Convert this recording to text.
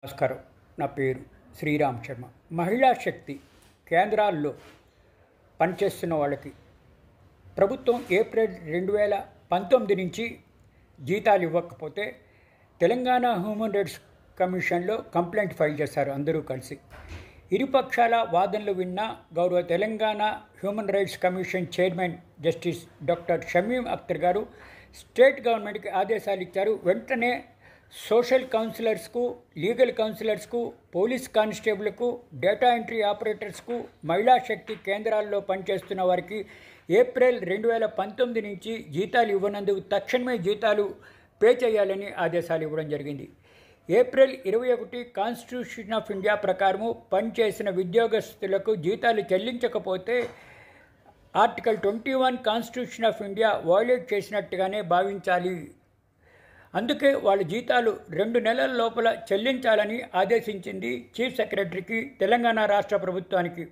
నమస్కారం. నా పేరు శ్రీరామ్ శర్మ. మహిళా శక్తి కేంద్రాల్లో పనిచేస్తున్న వాళ్ళకి ప్రభుత్వం ఏప్రిల్ 2019 నుంచి జీతాలు ఇవ్వకపోతే తెలంగాణ హ్యూమన్ రైట్స్ కమిషన్లో కంప్లైంట్ ఫైల్ చేశారు అందరూ కలిసి. ఇరుపక్షాల వాదనలు విన్న గౌరవ Telangana human rights commission chairman justice doctor Shamim Akhtar garu state గవర్నమెంట్కి ఆదేశాలు ఇచ్చారు. వెంటనే సోషల్ కౌన్సిలర్స్కు, లీగల్ కౌన్సిలర్స్కు, పోలీస్ కానిస్టేబుల్కు, డేటా ఎంట్రీ ఆపరేటర్స్కు, మహిళా శక్తి కేంద్రాల్లో పనిచేస్తున్న వారికి ఏప్రిల్ 2019 నుంచి జీతాలు ఇవ్వనందుకు తక్షణమే జీతాలు పే చేయాలని ఆదేశాలు ఇవ్వడం జరిగింది. ఏప్రిల్ 21 కాన్స్టిట్యూషన్ ఆఫ్ ఇండియా ప్రకారము పనిచేసిన ఉద్యోగస్తులకు జీతాలు చెల్లించకపోతే article 21 constitution of India violate చేసినట్టుగానే భావించాలి. అందుకే వాళ్ళ జీతాలు 2 నెలల లోపల చెల్లించాలని ఆదేశించింది చీఫ్ సెక్రటరీకి, తెలంగాణ రాష్ట్ర ప్రభుత్వానికి.